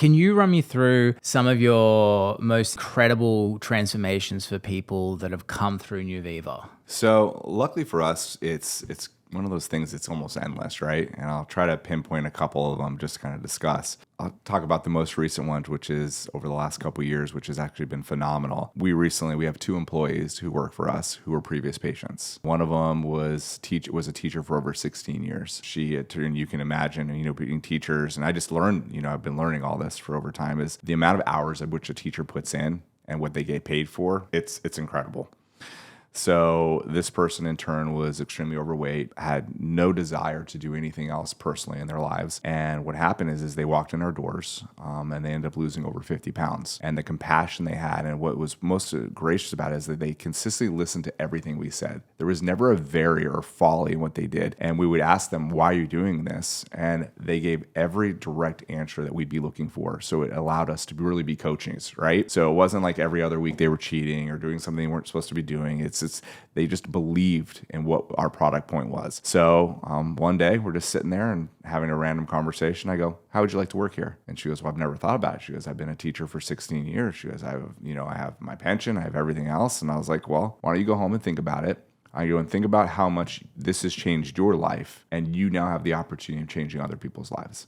Can you run me through some of your most credible transformations for people that have come through Nuviva? So luckily for us, it's one of those things that's almost endless, right? And I'll try to pinpoint a couple of them just to kind of discuss. I'll talk about the most recent one, which is over the last couple of years, which has actually been phenomenal. We have 2 employees who work for us who were previous patients. One of them was a teacher for over 16 years. And you can imagine, being teachers, and I just learned, I've been learning all this for over time, is the amount of hours at which a teacher puts in and what they get paid for. It's incredible. So this person in turn was extremely overweight, had no desire to do anything else personally in their lives. And what happened is they walked in our doors and they ended up losing over 50 pounds. And the compassion they had and what was most gracious about it is that they consistently listened to everything we said. There was never a vary or folly in what they did. And we would ask them, why are you doing this? And they gave every direct answer that we'd be looking for. So it allowed us to really be coachings, right? So it wasn't like every other week they were cheating or doing something they weren't supposed to be doing. They just believed in what our product point was. So one day we're just sitting there and having a random conversation. I go, how would you like to work here? And she goes, well, I've never thought about it. She goes, I've been a teacher for 16 years. She goes, I have my pension, I have everything else. And I was like, well, why don't you go home and think about it? I go and think about how much this has changed your life, and you now have the opportunity of changing other people's lives.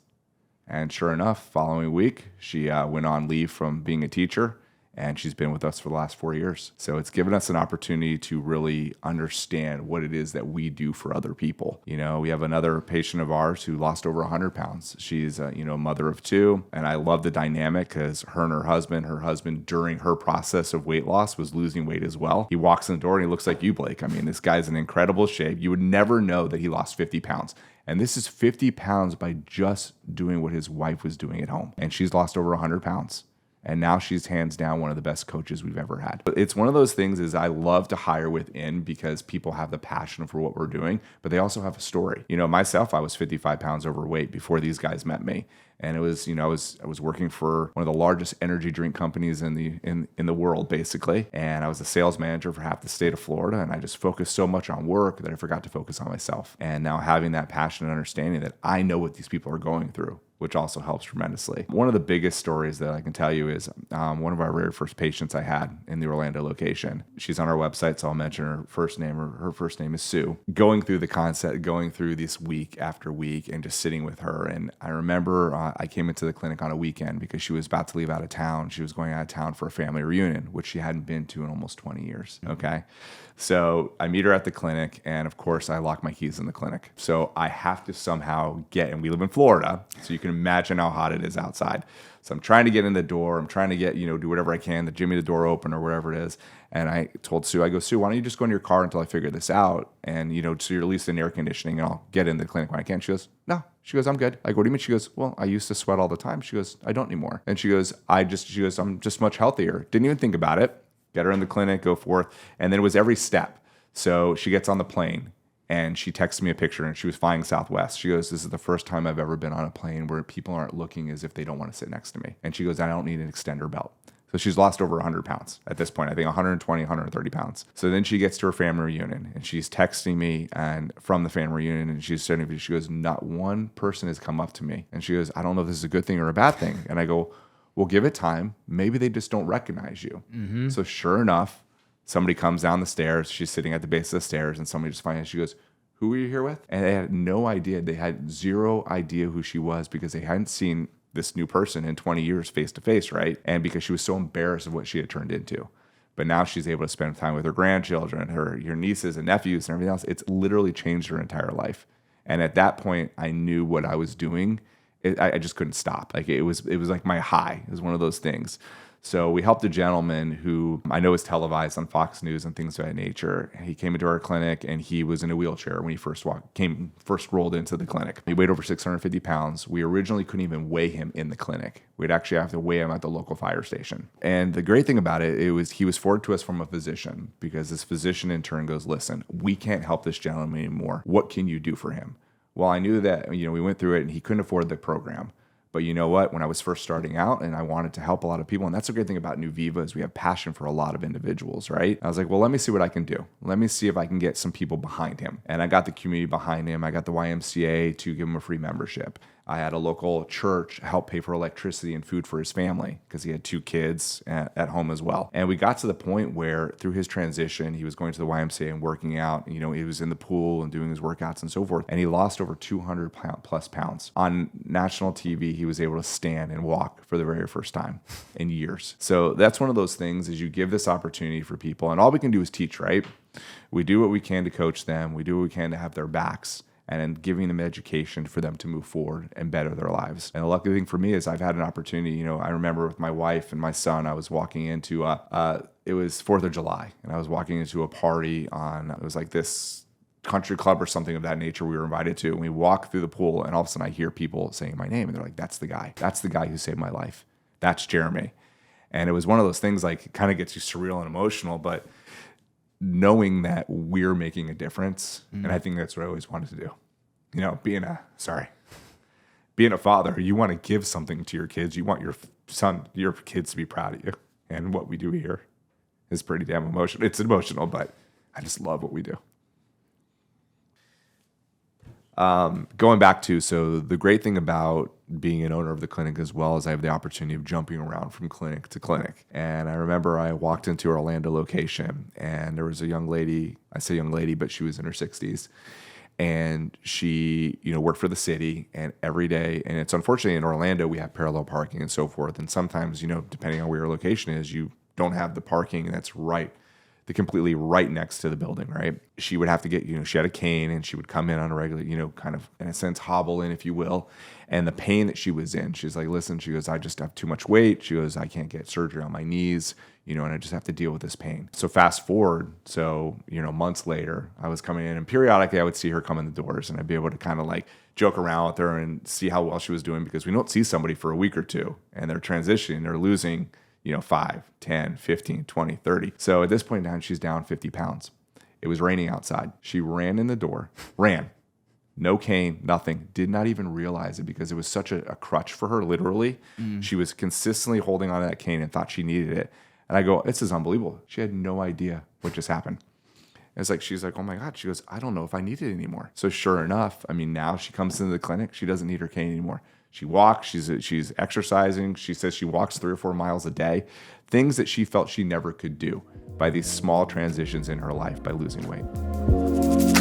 And sure enough, following week, she went on leave from being a teacher, and she's been with us for the last 4 years. So it's given us an opportunity to really understand what it is that we do for other people. We have another patient of ours who lost over 100 pounds. She's a mother of 2. And I love the dynamic because her husband during her process of weight loss was losing weight as well. He walks in the door and he looks like you, Blake. I mean, this guy's in incredible shape. You would never know that he lost 50 pounds. And this is 50 pounds by just doing what his wife was doing at home. And she's lost over 100 pounds. And now she's hands down one of the best coaches we've ever had. But it's one of those things is I love to hire within because people have the passion for what we're doing, but they also have a story. Myself, I was 55 pounds overweight before these guys met me. And it was, I was working for one of the largest energy drink companies in the world, basically. And I was a sales manager for half the state of Florida. And I just focused so much on work that I forgot to focus on myself. And now having that passion and understanding that I know what these people are going through, which also helps tremendously. One of the biggest stories that I can tell you is one of our very first patients I had in the Orlando location. She's on our website, so I'll mention her first name. Her first name is Sue. Going through the concept, going through this week after week and just sitting with her. And I remember I came into the clinic on a weekend because she was about to leave out of town. She was going out of town for a family reunion, which she hadn't been to in almost 20 years, okay? So I meet her at the clinic, and of course, I lock my keys in the clinic. So I have to somehow and we live in Florida, so you can imagine how hot it is outside. So I'm trying to get in the door. I'm trying to get, do whatever I can to jimmy the door open or whatever it is. And I told Sue, I go, Sue, why don't you just go in your car until I figure this out? And, so you're at least in air conditioning, and I'll get in the clinic when I can. She goes, no. She goes, I'm good. I go, what do you mean? She goes, well, I used to sweat all the time. She goes, I don't anymore. And she goes, I'm just much healthier. Didn't even think about it. Get her in the clinic, go forth. And then it was every step. So she gets on the plane and she texted me a picture, and she was flying Southwest. She goes, this is the first time I've ever been on a plane where people aren't looking as if they don't want to sit next to me. And she goes, I don't need an extender belt. So she's lost over 100 pounds at this point. I think 120, 130 pounds. So then she gets to her family reunion, and she's texting me and from the family reunion, and she's sending me, she goes, not one person has come up to me. And she goes, I don't know if this is a good thing or a bad thing. And I go, well, give it time. Maybe they just don't recognize you. Mm-hmm. So sure enough, somebody comes down the stairs. She's sitting at the base of the stairs, and somebody just finds out. She goes, who are you here with? And they had no idea. They had zero idea who she was because they hadn't seen this new person in 20 years face to face, right? And because she was so embarrassed of what she had turned into. But now she's able to spend time with her grandchildren, her nieces and nephews and everything else. It's literally changed her entire life. And at that point, I knew what I was doing. I just couldn't stop. Like it was like my high. It was one of those things. So we helped a gentleman who I know is televised on Fox News and things of that nature. He came into our clinic and he was in a wheelchair when he first rolled into the clinic. He weighed over 650 pounds. We originally couldn't even weigh him in the clinic. We'd actually have to weigh him at the local fire station. And the great thing about it was he was forwarded to us from a physician, because this physician in turn goes, listen, we can't help this gentleman anymore. What can you do for him? Well, I knew that, we went through it and he couldn't afford the program. But you know what? When I was first starting out and I wanted to help a lot of people, and that's the great thing about Nuviva is we have passion for a lot of individuals, right? I was like, well, let me see what I can do. Let me see if I can get some people behind him. And I got the community behind him. I got the YMCA to give him a free membership. I had a local church help pay for electricity and food for his family because he had 2 kids at home as well. And we got to the point where through his transition, he was going to the YMCA and working out. You know, he was in the pool and doing his workouts and so forth. And he lost over 200 plus pounds. On national TV, he was able to stand and walk for the very first time in years. So that's one of those things is you give this opportunity for people. And all we can do is teach, right? We do what we can to coach them. We do what we can to have their backs. And then giving them education for them to move forward and better their lives. And the lucky thing for me is I've had an opportunity. You know, I remember with my wife and my son, I was walking into it was 4th of July, and I was walking into a party it was like this country club or something of that nature we were invited to. And we walk through the pool, and all of a sudden I hear people saying my name, and they're like, "That's the guy. That's the guy who saved my life. That's Jeremy." And it was one of those things like it kind of gets you surreal and emotional, but knowing that we're making a difference. And I think that's what I always wanted to do. You know, being a father, you want to give something to your kids. You want your kids to be proud of you. And what we do here is pretty damn emotional. It's emotional, but I just love what we do. Going back to, so the great thing about being an owner of the clinic as well is I have the opportunity of jumping around from clinic to clinic. And I remember I walked into our Orlando location, and there was a young lady, I say young lady, but she was in her 60s. And she, you know, worked for the city, and every day, and it's unfortunately in Orlando, we have parallel parking and so forth. And sometimes, you know, depending on where your location is, you don't have the parking that's completely right next to the building, right? She would have to get, you know, she had a cane, and she would come in on a regular, you know, kind of in a sense hobble in, if you will. And the pain that she was in, she's like, listen, she goes, I just have too much weight. She goes, I can't get surgery on my knees, you know, and I just have to deal with this pain. So fast forward, so, you know, months later, I was coming in, and periodically I would see her come in the doors, and I'd be able to kind of like joke around with her and see how well she was doing, because we don't see somebody for a week or two, and they're transitioning, they're losing, you know, 5, 10, 15, 20, 30. So at this point in time, she's down 50 pounds. It was raining outside. She ran in the door, no cane, nothing, did not even realize it because it was such a crutch for her, literally. She was consistently holding on to that cane and thought she needed it. And I go, this is unbelievable. She had no idea what just happened. It's like, she's like, oh my God. She goes, I don't know if I need it anymore. So sure enough, I mean, now she comes into the clinic. She doesn't need her cane anymore. She walks, she's exercising. She says she walks 3 or 4 miles a day. Things that she felt she never could do by these small transitions in her life by losing weight.